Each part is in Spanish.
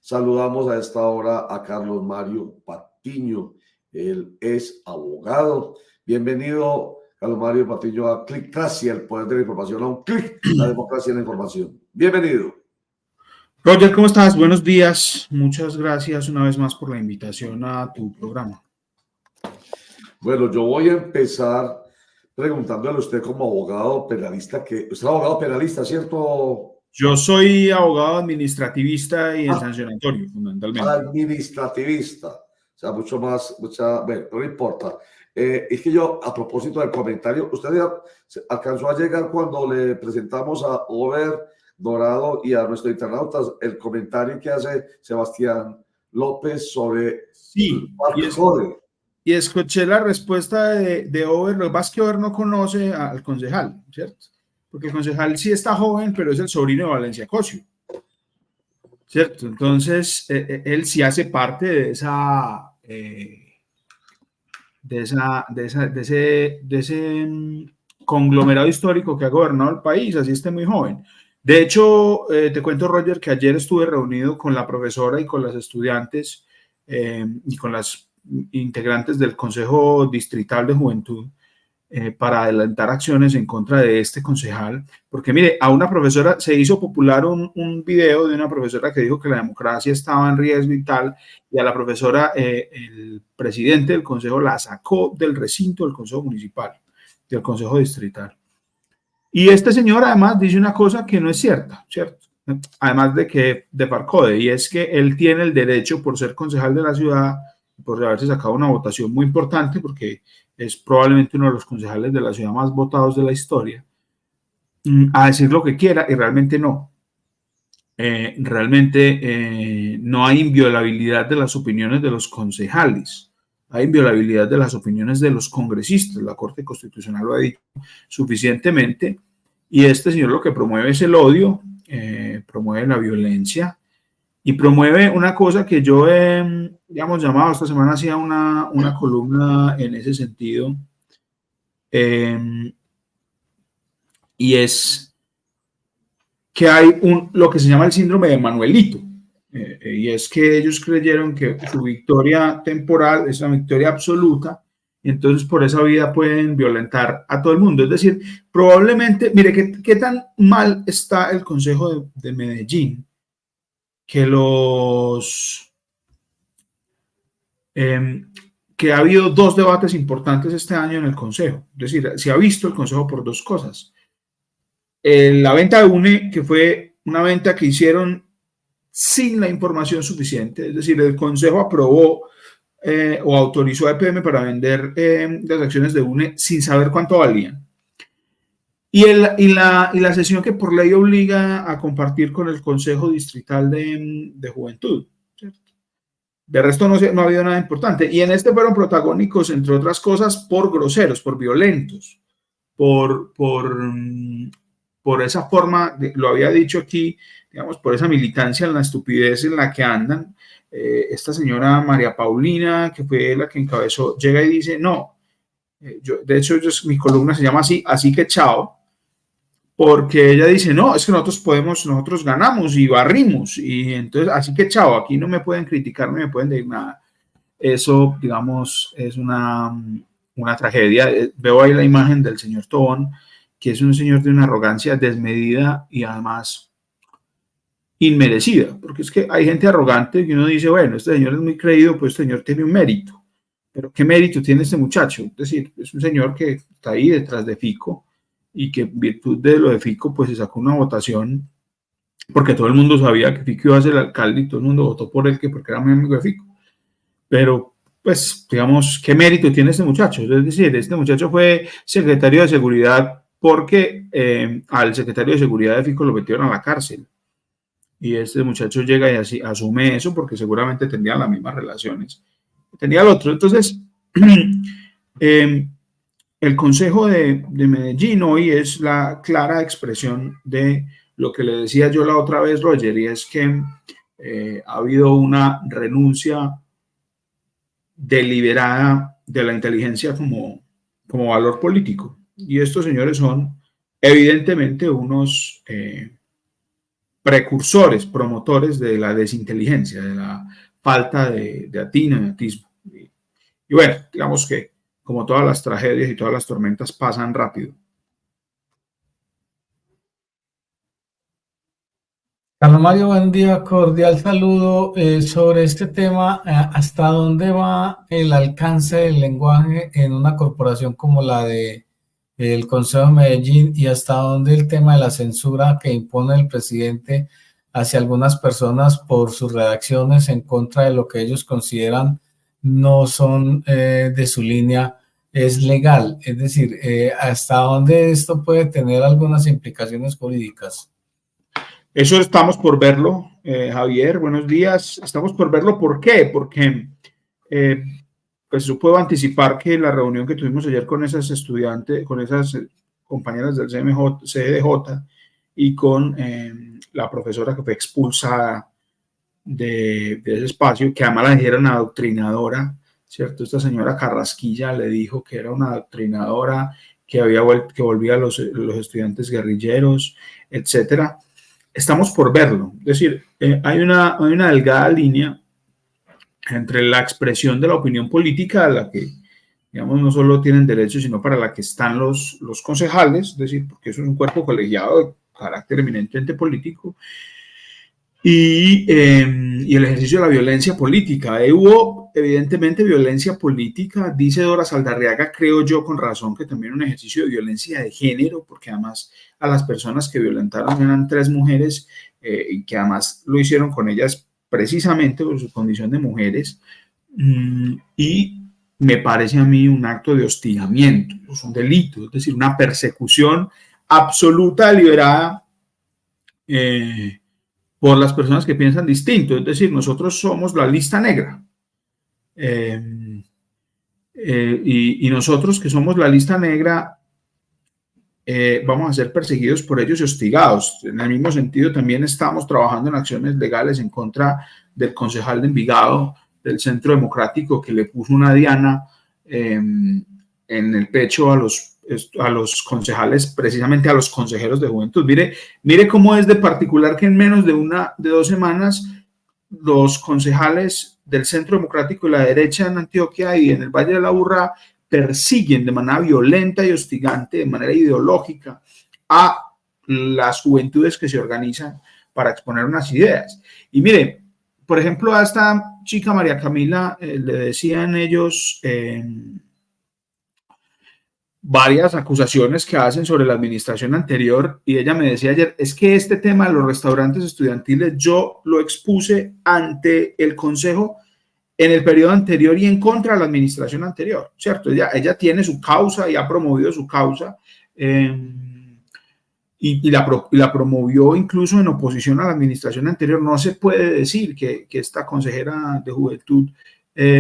Saludamos a esta hora a Carlos Mario Patiño. Él es abogado. Bienvenido, Carlos Mario Patiño, a Clicracia, el poder de la información. A un clic, la democracia en la información. Bienvenido. Roger, ¿cómo estás? Buenos días. Muchas gracias una vez más por la invitación a tu programa. Bueno, yo voy a empezar preguntándole a usted como abogado penalista, que usted es abogado penalista, ¿cierto? Yo soy abogado administrativista y en sancionatorio, fundamentalmente. Administrativista, o sea, bueno, no importa. Es que yo, a propósito del comentario, usted ya alcanzó a llegar cuando le presentamos a Over Dorado y a nuestro internauta el comentario que hace Sebastián López sobre y escuché la respuesta de Over. Lo que pasa es que Over no conoce al concejal, ¿cierto? Porque el concejal sí está joven, pero es el sobrino de Valencia Cosio, ¿cierto? Entonces, él sí hace parte de ese conglomerado histórico que ha gobernado el país, así esté muy joven. De hecho, te cuento, Roger, que ayer estuve reunido con la profesora y con las estudiantes y con las integrantes del Consejo Distrital de Juventud para adelantar acciones en contra de este concejal, porque mire, a una profesora se hizo popular un video de una profesora que dijo que la democracia estaba en riesgo y tal, y a la profesora, el presidente del consejo la sacó del recinto del consejo municipal, del consejo distrital. Y este señor además dice una cosa que no es cierta, ¿cierto? Además de que de Farcode, y es que él tiene el derecho, por ser concejal de la ciudad, por haberse sacado una votación muy importante, porque es probablemente uno de los concejales de la ciudad más votados de la historia, a decir lo que quiera, y realmente no. Realmente no hay inviolabilidad de las opiniones de los concejales, hay inviolabilidad de las opiniones de los congresistas. La Corte Constitucional lo ha dicho suficientemente, y este señor lo que promueve es el odio, promueve la violencia y promueve una cosa que yo he, digamos, llamado esta semana, hacía una columna en ese sentido, y es que hay lo que se llama el síndrome de Manuelito, y es que ellos creyeron que su victoria temporal es una victoria absoluta, y entonces por esa vía pueden violentar a todo el mundo. Es decir, probablemente, mire, ¿qué tan mal está el Consejo de Medellín? Que que ha habido dos debates importantes este año en el Consejo. Es decir, se ha visto el Consejo por dos cosas. La venta de UNE, que fue una venta que hicieron sin la información suficiente, es decir, el Consejo aprobó o autorizó a EPM para vender las acciones de UNE sin saber cuánto valían. Y la sesión que por ley obliga a compartir con el Consejo Distrital de Juventud, ¿cierto? De resto no ha habido nada importante. Y en este fueron protagónicos, entre otras cosas, por groseros, por violentos, por esa forma, lo había dicho aquí, digamos, por esa militancia en la estupidez en la que andan. Esta señora María Paulina, que fue la que encabezó, llega y dice, no, de hecho mi columna se llama así que chao, porque ella dice, no, es que nosotros ganamos y barrimos, y entonces así que chao, aquí no me pueden criticar, no me pueden decir nada. Eso, digamos, es una tragedia. Veo ahí la imagen del señor Tobón, que es un señor de una arrogancia desmedida y además inmerecida, porque es que hay gente arrogante que uno dice, bueno, este señor es muy creído, pues este señor tiene un mérito, pero ¿qué mérito tiene este muchacho? Es decir, es un señor que está ahí detrás de Fico y que en virtud de lo de Fico, pues se sacó una votación, porque todo el mundo sabía que Fico iba a ser el alcalde y todo el mundo votó por él, que porque era muy amigo de Fico. Pero, pues, digamos, ¿qué mérito tiene este muchacho? Es decir, este muchacho fue secretario de Seguridad porque al secretario de Seguridad de Fico lo metieron a la cárcel. Y este muchacho llega y así asume eso porque seguramente tendrían las mismas relaciones. Tenía el otro. Entonces, el Consejo de Medellín hoy es la clara expresión de lo que le decía yo la otra vez, Roger, y es que ha habido una renuncia deliberada de la inteligencia como valor político. Y estos señores son evidentemente unos precursores, promotores de la desinteligencia, de la falta de atino, de atismo. Y bueno, digamos que como todas las tragedias y todas las tormentas pasan rápido. Carlos Mario, buen día, cordial saludo. Sobre este tema, ¿hasta dónde va el alcance del lenguaje en una corporación como la de el Consejo de Medellín y hasta dónde el tema de la censura que impone el presidente hacia algunas personas por sus redacciones en contra de lo que ellos consideran no son de su línea es legal? Es decir, ¿hasta dónde esto puede tener algunas implicaciones jurídicas? Eso estamos por verlo, Javier, buenos días. Estamos por verlo, ¿por qué? Porque pues yo puedo anticipar que la reunión que tuvimos ayer con esas estudiantes, con esas compañeras del CDJ y con la profesora que fue expulsada de ese espacio, que además la dijeron adoctrinadora, ¿cierto? Esta señora Carrasquilla le dijo que era una adoctrinadora, que volvía a los estudiantes guerrilleros, etcétera. Estamos por verlo. Es decir, hay una delgada línea entre la expresión de la opinión política a la que, digamos, no solo tienen derecho, sino para la que están los concejales, es decir, porque eso es un cuerpo colegiado de carácter eminentemente político, y el ejercicio de la violencia política. Hubo evidentemente violencia política, dice Dora Saldarriaga, creo yo con razón, que también un ejercicio de violencia de género, porque además a las personas que violentaron eran 3 mujeres y que además lo hicieron con ellas precisamente por su condición de mujeres, y me parece a mí un acto de hostigamiento, es un delito, es decir, una persecución absoluta, deliberada, por las personas que piensan distinto. Es decir, nosotros somos la lista negra. Y nosotros que somos la lista negra vamos a ser perseguidos por ellos y hostigados. En el mismo sentido, también estamos trabajando en acciones legales en contra del concejal de Envigado, del Centro Democrático, que le puso una diana en el pecho a los concejales, precisamente a los consejeros de juventud. Mire cómo es de particular que en menos de 2 semanas los concejales del Centro Democrático y la derecha en Antioquia y en el Valle de la Aburrá persiguen de manera violenta y hostigante, de manera ideológica, a las juventudes que se organizan para exponer unas ideas. Y mire, por ejemplo, a esta chica María Camila le decían ellos varias acusaciones que hacen sobre la administración anterior, y ella me decía ayer, es que este tema de los restaurantes estudiantiles yo lo expuse ante el consejo en el periodo anterior y en contra de la administración anterior, ¿cierto? Ella tiene su causa y ha promovido su causa y la promovió incluso en oposición a la administración anterior. No se puede decir que esta consejera de juventud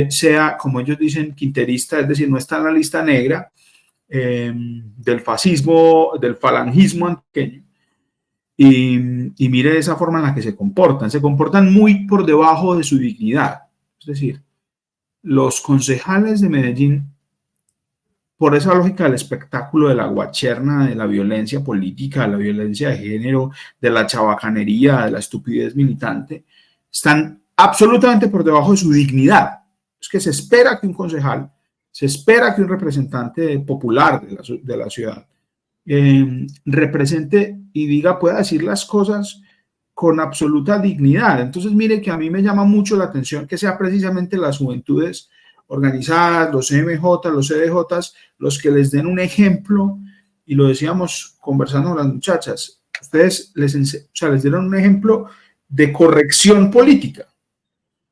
sea, como ellos dicen, quinterista, es decir, no está en la lista negra del fascismo, del falangismo antioqueño. Y mire esa forma en la que se comportan muy por debajo de su dignidad. Es decir, los concejales de Medellín, por esa lógica del espectáculo, de la guacherna, de la violencia política, de la violencia de género, de la chabacanería, de la estupidez militante, están absolutamente por debajo de su dignidad. Es que se espera que un concejal, se espera que un representante popular de la ciudad represente y diga, pueda decir las cosas con absoluta dignidad. Entonces, mire que a mí me llama mucho la atención que sea precisamente las juventudes organizadas, los MJ, los CDJs, los que les den un ejemplo, y lo decíamos conversando con las muchachas, ustedes les dieron un ejemplo de corrección política,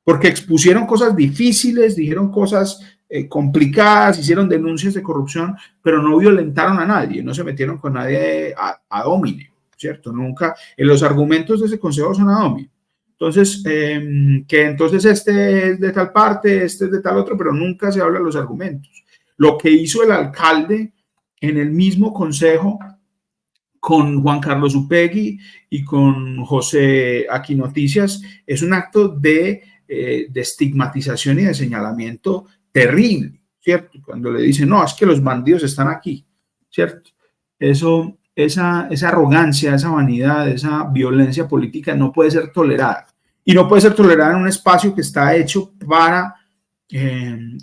porque expusieron cosas difíciles, dijeron cosas complicadas, hicieron denuncias de corrupción, pero no violentaron a nadie, no se metieron con nadie a domine. ¿Cierto? Nunca, en los argumentos de ese consejo son ad hominem. Entonces, que entonces este es de tal parte, este es de tal otro, pero nunca se habla de los argumentos. Lo que hizo el alcalde en el mismo consejo con Juan Carlos Upegui y con José Aquí Noticias es un acto de estigmatización y de señalamiento terrible, ¿cierto? Cuando le dicen, no, es que los bandidos están aquí, ¿cierto? Eso esa arrogancia, esa vanidad, esa violencia política no puede ser tolerada. Y no puede ser tolerada en un espacio que está hecho para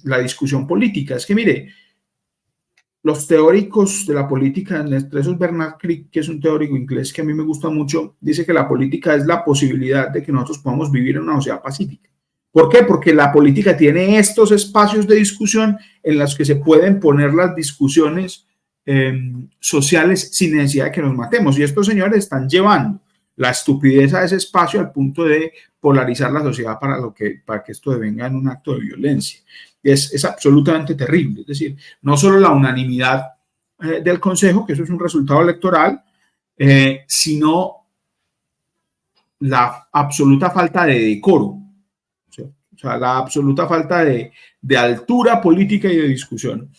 la discusión política. Es que mire, los teóricos de la política, entre esos Bernard Crick, que es un teórico inglés que a mí me gusta mucho, dice que la política es la posibilidad de que nosotros podamos vivir en una sociedad pacífica. ¿Por qué? Porque la política tiene estos espacios de discusión en los que se pueden poner las discusiones sociales sin necesidad de que nos matemos. Y estos señores están llevando la estupidez a ese espacio al punto de polarizar la sociedad para que esto devenga en un acto de violencia. Es absolutamente terrible. Es decir, no solo la unanimidad del Consejo, que eso es un resultado electoral, sino la absoluta falta de decoro. O sea, la absoluta falta de altura política y de discusión,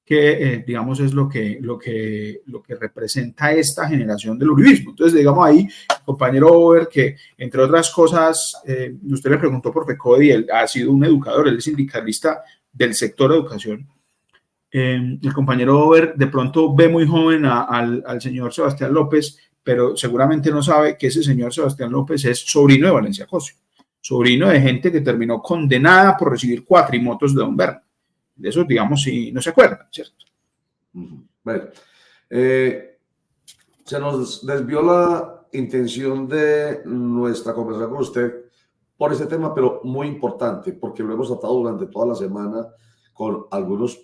que digamos es lo que representa esta generación del uribismo. Entonces, digamos ahí, el compañero Over, que entre otras cosas, usted le preguntó por FECODI, él ha sido un educador, él es sindicalista del sector de educación. El compañero Over de pronto ve muy joven al señor Sebastián López, pero seguramente no sabe que ese señor Sebastián López es sobrino de Valencia Cosio, sobrino de gente que terminó condenada por recibir cuatrimotos de don Berna. De eso, digamos, si no se acuerdan, ¿cierto? Bueno, se nos desvió la intención de nuestra conversación con usted por ese tema, pero muy importante, porque lo hemos tratado durante toda la semana con algunas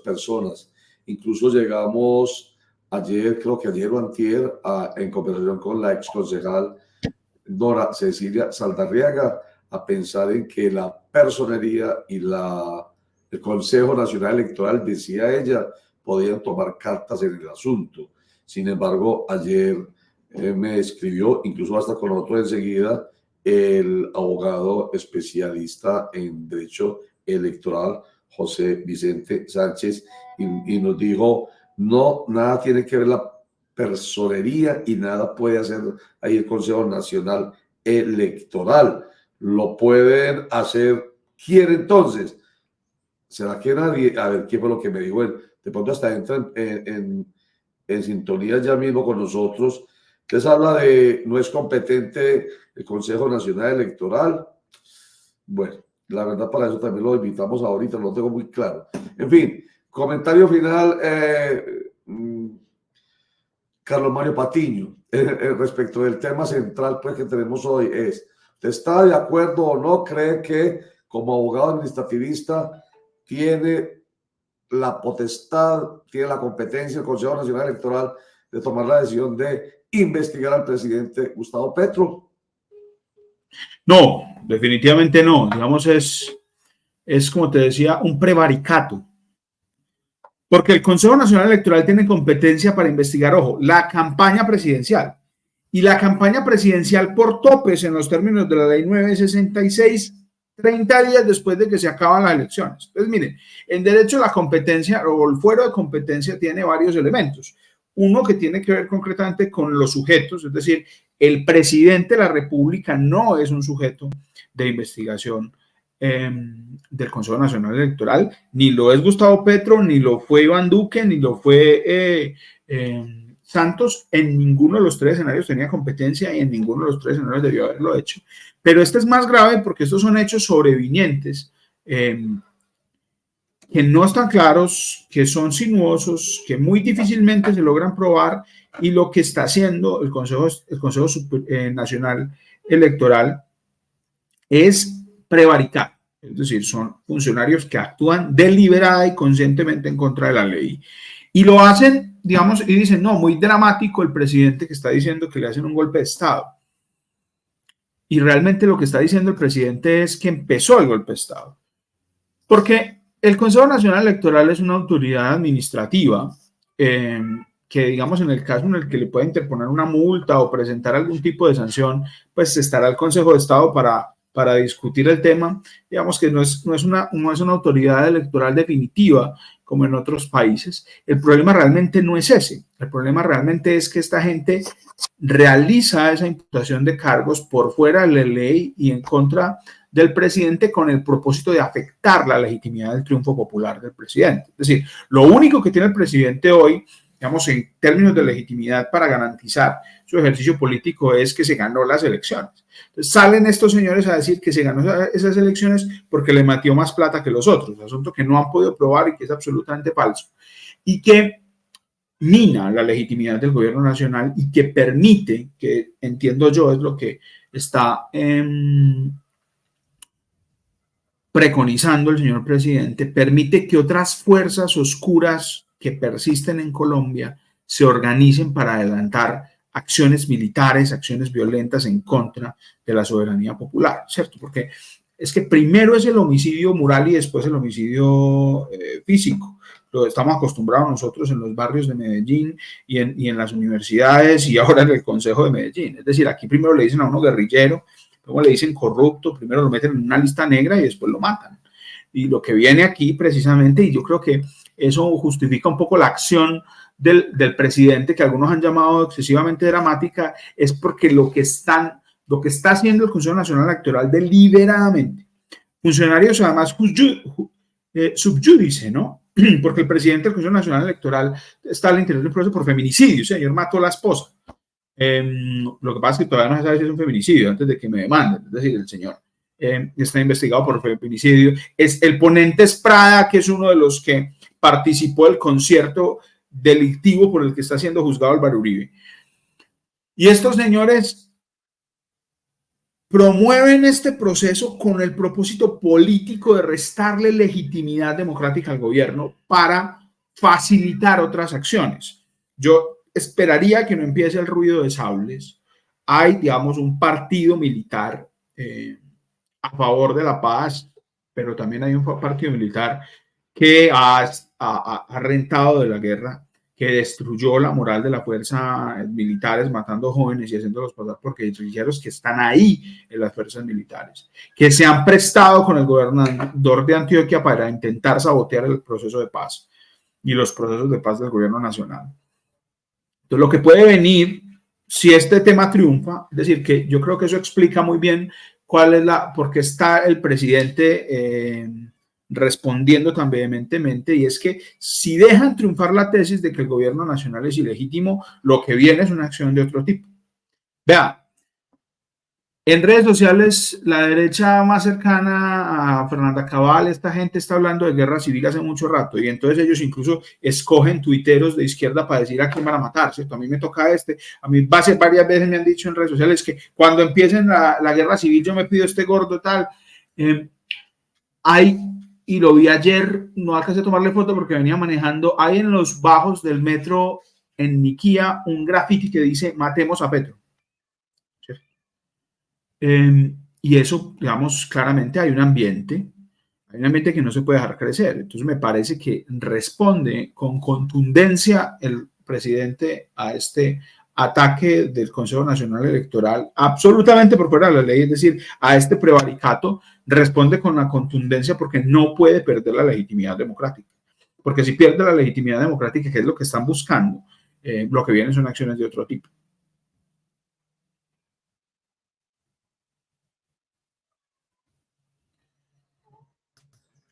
personas. Incluso llegamos ayer, creo que ayer o antier, en conversación con la exconcejal Dora Cecilia Saldarriaga, a pensar en que la personería y el Consejo Nacional Electoral, decía ella, podían tomar cartas en el asunto. Sin embargo, ayer me escribió, incluso hasta con otro enseguida, el abogado especialista en derecho electoral, José Vicente Sánchez, y nos dijo, no, nada tiene que ver la personería y nada puede hacer ahí el Consejo Nacional Electoral. Lo pueden hacer, quiere entonces. ¿Será que nadie? A ver, ¿qué fue lo que me dijo él? De pronto hasta entra en sintonía ya mismo con nosotros. Les habla de no es competente el Consejo Nacional Electoral. Bueno, la verdad para eso también lo invitamos ahorita, no lo tengo muy claro. En fin, comentario final, Carlos Mario Patiño, respecto del tema central pues, que tenemos hoy es, ¿usted está de acuerdo o no? ¿Cree que como abogado administrativista tiene la potestad, tiene la competencia el Consejo Nacional Electoral de tomar la decisión de investigar al presidente Gustavo Petro? No, definitivamente no. Digamos, es como te decía, un prevaricato. Porque el Consejo Nacional Electoral tiene competencia para investigar, ojo, la campaña presidencial. Y la campaña presidencial por topes en los términos de la ley 966, 30 días después de que se acaban las elecciones. Entonces, miren, en derecho la competencia o el fuero de competencia tiene varios elementos. Uno que tiene que ver concretamente con los sujetos, es decir, el presidente de la República no es un sujeto de investigación del Consejo Nacional Electoral, ni lo es Gustavo Petro, ni lo fue Iván Duque, ni lo fue Santos. En ninguno de los tres escenarios tenía competencia y en ninguno de los tres escenarios debió haberlo hecho. Pero este es más grave porque estos son hechos sobrevinientes que no están claros, que son sinuosos, que muy difícilmente se logran probar, y lo que está haciendo el Consejo Nacional Electoral es prevaricar, es decir, son funcionarios que actúan deliberada y conscientemente en contra de la ley. Y lo hacen, digamos, y dicen, no, muy dramático el presidente que está diciendo que le hacen un golpe de Estado. Y realmente lo que está diciendo el presidente es que empezó el golpe de Estado. Porque el Consejo Nacional Electoral es una autoridad administrativa que, digamos, en el caso en el que le pueda interponer una multa o presentar algún tipo de sanción, pues estará el Consejo de Estado para discutir el tema. Digamos que no es una autoridad electoral definitiva como en otros países. El problema realmente no es ese. El problema realmente es que esta gente realiza esa imputación de cargos por fuera de la ley y en contra del presidente con el propósito de afectar la legitimidad del triunfo popular del presidente. Es decir, lo único que tiene el presidente hoy digamos, en términos de legitimidad para garantizar su ejercicio político es que se ganó las elecciones. Entonces salen estos señores a decir que se ganó esas elecciones porque le metió más plata que los otros, asunto que no han podido probar y que es absolutamente falso, y que mina la legitimidad del gobierno nacional y que permite, que entiendo yo es lo que está preconizando el señor presidente, permite que otras fuerzas oscuras que persisten en Colombia se organicen para adelantar acciones militares, acciones violentas en contra de la soberanía popular, ¿cierto? Porque es que primero es el homicidio moral y después el homicidio físico. Lo estamos acostumbrados nosotros en los barrios de Medellín y en las universidades y ahora en el Consejo de Medellín. Es decir, aquí primero le dicen a uno guerrillero, luego le dicen corrupto, primero lo meten en una lista negra y después lo matan. Y lo que viene aquí precisamente, y yo creo que eso justifica un poco la acción del presidente, que algunos han llamado excesivamente dramática, es porque lo que está haciendo el Consejo Nacional Electoral deliberadamente, funcionarios además subjudice, ¿no? Porque el presidente del Consejo Nacional Electoral está al interior del proceso por feminicidio, el señor mató a la esposa. Lo que pasa es que todavía no se sabe si es un feminicidio antes de que me demanden, es decir, el señor está investigado por feminicidio. El ponente es Prada, que es uno de los que participó del concierto delictivo por el que está siendo juzgado Álvaro Uribe. Y estos señores promueven este proceso con el propósito político de restarle legitimidad democrática al gobierno para facilitar otras acciones. Yo esperaría que no empiece el ruido de sables. Hay, digamos, un partido militar a favor de la paz, pero también hay un partido militar que ha rentado de la guerra, que destruyó la moral de las fuerzas militares, matando jóvenes y haciéndolos pasar por guerrilleros que están ahí en las fuerzas militares, que se han prestado con el gobernador de Antioquia para intentar sabotear el proceso de paz y los procesos de paz del gobierno nacional. Entonces, lo que puede venir, si este tema triunfa, es decir, que yo creo que eso explica muy bien por qué está el presidente respondiendo tan vehementemente, y es que si dejan triunfar la tesis de que el gobierno nacional es ilegítimo, lo que viene es una acción de otro tipo. Vea, en redes sociales, la derecha más cercana a Fernanda Cabal, esta gente está hablando de guerra civil hace mucho rato, y entonces ellos incluso escogen tuiteros de izquierda para decir a quién van a matar, ¿cierto? A mí me toca a mí varias veces me han dicho en redes sociales que cuando empiecen la guerra civil yo me pido este gordo tal. Y lo vi ayer, no alcancé a tomarle foto porque venía manejando, hay en los bajos del metro en Niquía un graffiti que dice matemos a Petro. Y eso, digamos, claramente hay un ambiente que no se puede dejar crecer. Entonces me parece que responde con contundencia el presidente a este ataque del Consejo Nacional Electoral, absolutamente por fuera de la ley, es decir, a este prevaricato, responde con la contundencia porque no puede perder la legitimidad democrática. Porque si pierde la legitimidad democrática, que es lo que están buscando, lo que vienen son acciones de otro tipo.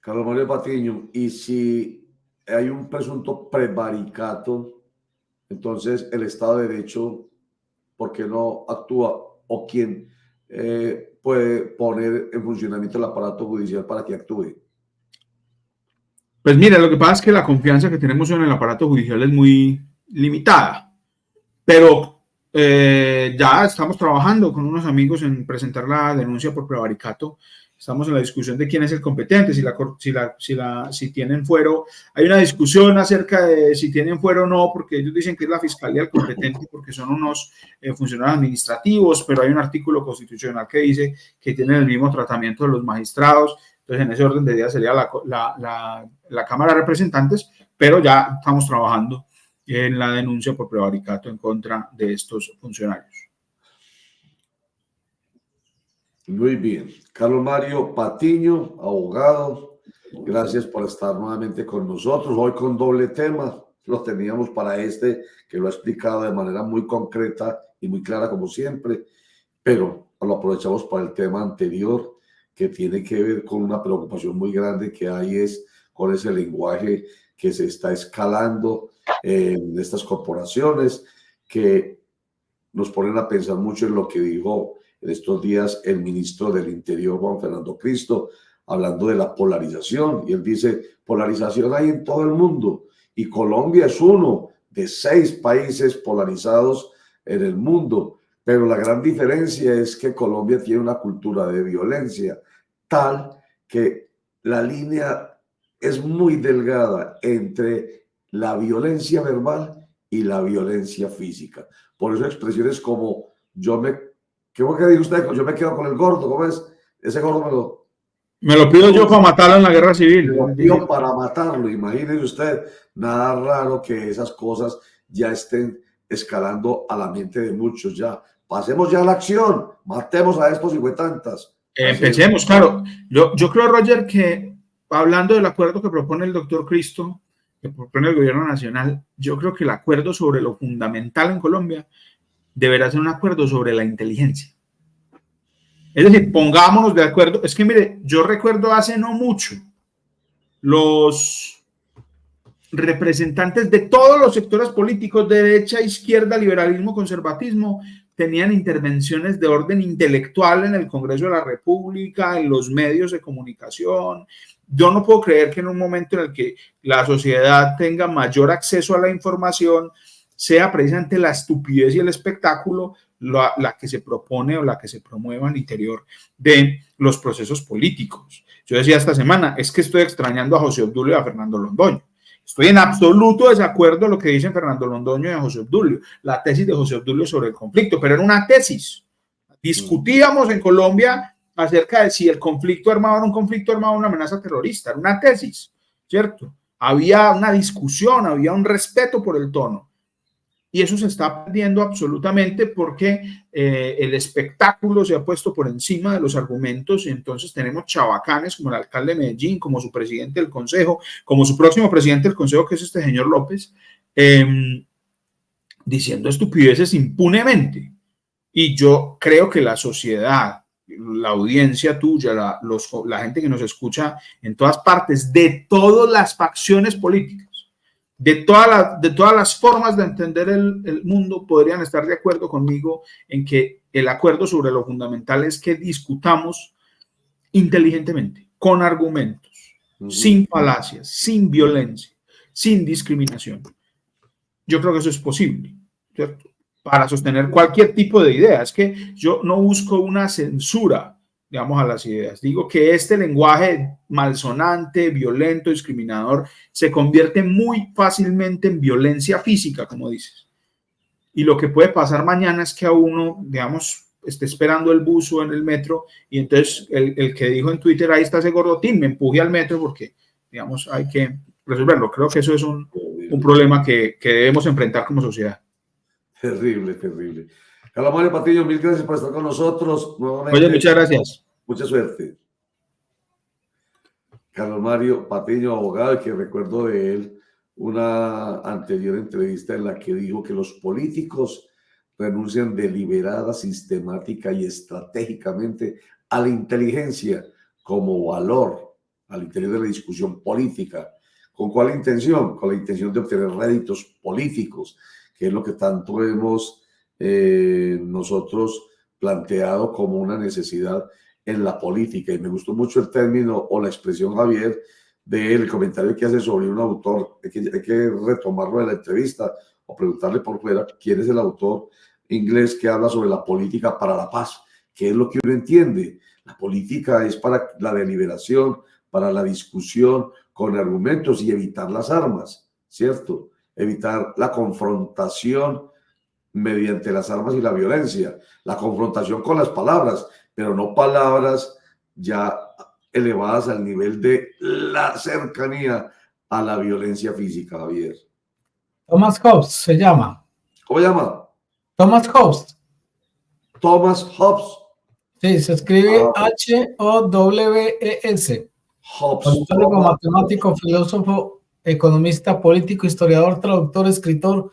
Carlos Mario Patiño, y si hay un presunto prevaricato, entonces el Estado de Derecho, ¿por qué no actúa? ¿O quién puede poner en funcionamiento el aparato judicial para que actúe? Pues mira, lo que pasa es que la confianza que tenemos en el aparato judicial es muy limitada, pero ya estamos trabajando con unos amigos en presentar la denuncia por prevaricato. Estamos en la discusión de quién es el competente, si tienen fuero. Hay una discusión acerca de si tienen fuero o no, porque ellos dicen que es la fiscalía el competente porque son unos funcionarios administrativos, pero hay un artículo constitucional que dice que tienen el mismo tratamiento de los magistrados. Entonces, en ese orden de ideas sería la Cámara de Representantes, pero ya estamos trabajando en la denuncia por prevaricato en contra de estos funcionarios. Muy bien. Carlos Mario Patiño, abogado, gracias por estar nuevamente con nosotros. Hoy con doble tema, lo teníamos para que lo ha explicado de manera muy concreta y muy clara como siempre, pero lo aprovechamos para el tema anterior, que tiene que ver con una preocupación muy grande que hay con ese lenguaje que se está escalando en estas corporaciones, que nos ponen a pensar mucho en lo que dijo en estos días el ministro del Interior, Juan Fernando Cristo, hablando de la polarización. Y él dice, polarización hay en todo el mundo, y Colombia es uno de 6 países polarizados en el mundo. Pero la gran diferencia es que Colombia tiene una cultura de violencia tal que la línea es muy delgada entre la violencia verbal y la violencia física. Por eso expresiones como ¿qué fue que dijo usted? Yo me quedo con el gordo, ¿cómo es? Ese gordo me lo pido yo para matarlo en la guerra civil. me lo pido para matarlo. Imagínese usted, nada raro que esas cosas ya estén escalando a la mente de muchos ya. Pasemos ya a la acción, matemos a estos hijuetantas. Empecemos, claro. Yo creo, Roger, que hablando del acuerdo que propone el doctor Cristo, que propone el gobierno nacional, yo creo que el acuerdo sobre lo fundamental en Colombia deberá ser un acuerdo sobre la inteligencia. Es decir, pongámonos de acuerdo. Es que, mire, yo recuerdo hace no mucho los representantes de todos los sectores políticos, derecha, izquierda, liberalismo, conservatismo, tenían intervenciones de orden intelectual en el Congreso de la República, en los medios de comunicación. Yo no puedo creer que en un momento en el que la sociedad tenga mayor acceso a la información, sea precisamente la estupidez y el espectáculo la que se propone o la que se promueva al interior de los procesos políticos. Yo decía esta semana, es que estoy extrañando a José Obdulio y a Fernando Londoño. Estoy en absoluto desacuerdo con lo que dicen Fernando Londoño y a José Obdulio, la tesis de José Obdulio sobre el conflicto, pero era una tesis. Discutíamos en Colombia acerca de si el conflicto armado era un conflicto armado o una amenaza terrorista, era una tesis, ¿cierto? Había una discusión, había un respeto por el tono. Y eso se está perdiendo absolutamente porque el espectáculo se ha puesto por encima de los argumentos, y entonces tenemos chavacanes como el alcalde de Medellín, como su presidente del consejo, como su próximo presidente del consejo, que es este señor López, diciendo estupideces impunemente. Y yo creo que la sociedad, la audiencia tuya, la gente que nos escucha en todas partes, de todas las facciones políticas, de todas las formas de entender el mundo, podrían estar de acuerdo conmigo en que el acuerdo sobre lo fundamental es que discutamos inteligentemente, con argumentos, sin falacias, sin violencia, sin discriminación. Yo creo que eso es posible, ¿cierto? Para sostener cualquier tipo de idea. Es que yo no busco una censura, digamos, a las ideas. Digo que este lenguaje malsonante, violento, discriminador, se convierte muy fácilmente en violencia física, como dices. Y lo que puede pasar mañana es que a uno, digamos, esté esperando el bus o en el metro, y entonces el que dijo en Twitter, ahí está ese gordotín, me empuje al metro porque, digamos, hay que resolverlo. Creo que eso es un problema que debemos enfrentar como sociedad. Terrible, terrible. Carlos Mario Patiño, mil gracias por estar con nosotros nuevamente. Oye, muchas gracias. Mucha suerte. Carlos Mario Patiño, abogado, que recuerdo de él una anterior entrevista en la que dijo que los políticos renuncian deliberada, sistemática y estratégicamente a la inteligencia como valor al interior de la discusión política. ¿Con cuál intención? Con la intención de obtener réditos políticos, que es lo que tanto hemos nosotros planteado como una necesidad en la política. Y me gustó mucho el término o la expresión, Javier, del comentario que hace sobre un autor. Hay que retomarlo de la entrevista o preguntarle por fuera quién es el autor inglés que habla sobre la política para la paz, que es lo que uno entiende. La política es para la deliberación, para la discusión con argumentos y evitar las armas, ¿cierto? Evitar la confrontación mediante las armas y la violencia, la confrontación con las palabras, pero no palabras ya elevadas al nivel de la cercanía a la violencia física, Javier. Thomas Hobbes se llama. ¿Cómo se llama? Thomas Hobbes. Thomas Hobbes. Sí, se escribe H-O-W-E-S. Hobbes. Politólogo, matemático, filósofo, economista, político, historiador, traductor, escritor,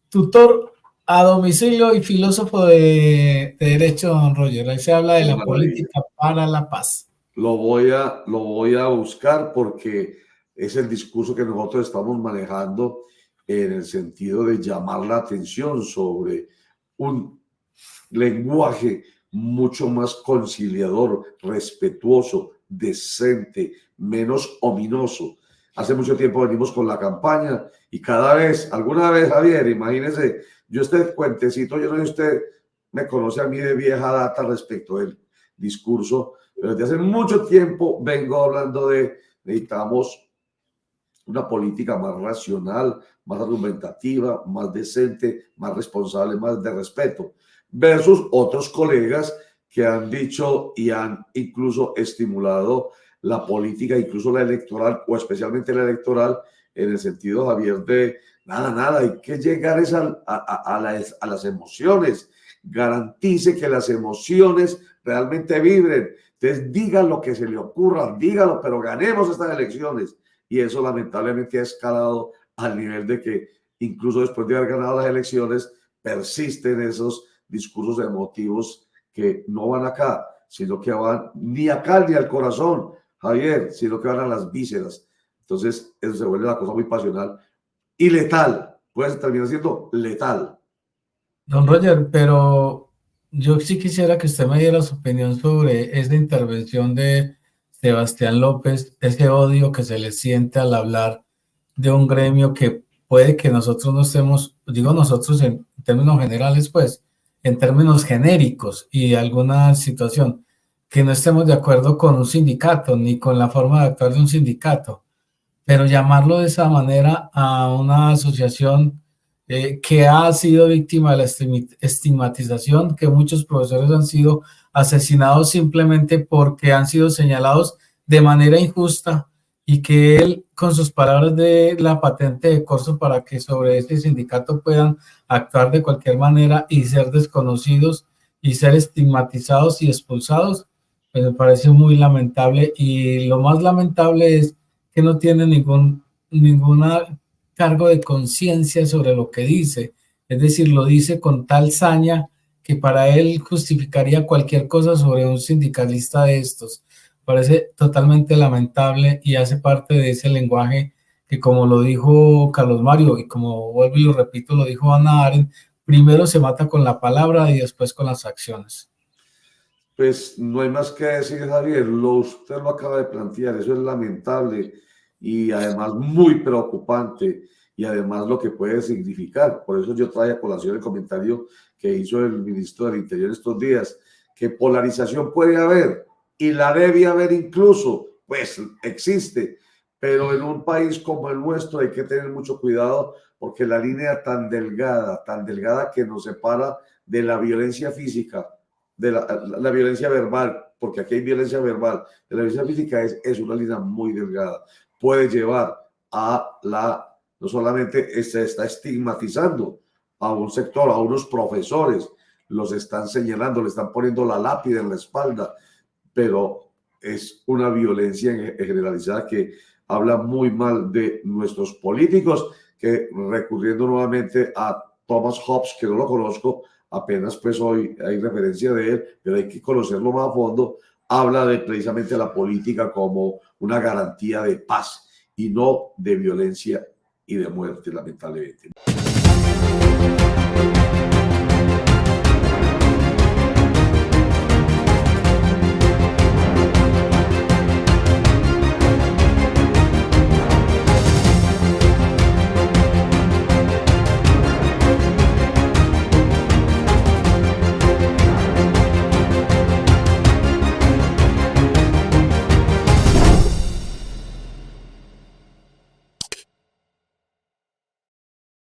tutor a domicilio y filósofo de derecho, don Roger. Ahí se habla de la política para la paz. Lo voy a buscar porque es el discurso que nosotros estamos manejando en el sentido de llamar la atención sobre un lenguaje mucho más conciliador, respetuoso, decente, menos ominoso. Hace mucho tiempo venimos con la campaña y cada vez, alguna vez, Javier, imagínese, yo este cuentecito, yo no sé si usted me conoce a mí de vieja data respecto del discurso, pero desde hace mucho tiempo vengo hablando de necesitamos una política más racional, más argumentativa, más decente, más responsable, más de respeto, versus otros colegas que han dicho y han incluso estimulado la política, incluso la electoral, o especialmente la electoral, en el sentido, Javier, de nada, hay que llegar a las emociones, garantice que las emociones realmente vibren, entonces diga lo que se le ocurra, dígalo, pero ganemos estas elecciones. Y eso lamentablemente ha escalado al nivel de que incluso después de haber ganado las elecciones persisten esos discursos emotivos que no van acá, sino que van ni acá ni al corazón, Javier, sino que van a las vísceras. Entonces eso se vuelve una cosa muy pasional y letal, puede terminar siendo letal. Don Roger, pero yo sí quisiera que usted me diera su opinión sobre esta intervención de Sebastián López, ese odio que se le siente al hablar de un gremio que puede que nosotros no estemos, digo nosotros en términos generales, pues, en términos genéricos y alguna situación, que no estemos de acuerdo con un sindicato ni con la forma de actuar de un sindicato, pero llamarlo de esa manera a una asociación que ha sido víctima de la estigmatización, que muchos profesores han sido asesinados simplemente porque han sido señalados de manera injusta y que él, con sus palabras de la patente de corso para que sobre este sindicato puedan actuar de cualquier manera y ser desconocidos y ser estigmatizados y expulsados, pues me parece muy lamentable y lo más lamentable es que no tiene ninguna cargo de conciencia sobre lo que dice, es decir, lo dice con tal saña que para él justificaría cualquier cosa sobre un sindicalista de estos. Parece totalmente lamentable y hace parte de ese lenguaje que, como lo dijo Carlos Mario y como vuelvo y lo repito, lo dijo Hannah Arendt, primero se mata con la palabra y después con las acciones. Pues no hay más que decir, Javier, usted lo acaba de plantear, eso es lamentable y además muy preocupante y además lo que puede significar. Por eso yo traía a colación el comentario que hizo el ministro del Interior estos días, que polarización puede haber y la debe haber incluso, pues existe, pero en un país como el nuestro hay que tener mucho cuidado porque la línea tan delgada que nos separa de la violencia física, de la violencia verbal, porque aquí hay violencia verbal, de la violencia física es una línea muy delgada. Puede llevar a no solamente se está estigmatizando a un sector, a unos profesores, los están señalando, le están poniendo la lápida en la espalda, pero es una violencia generalizada que habla muy mal de nuestros políticos, que recurriendo nuevamente a Thomas Hobbes, que no lo conozco, apenas pues hoy hay referencia de él, pero hay que conocerlo más a fondo, habla de precisamente la política como una garantía de paz y no de violencia y de muerte, lamentablemente.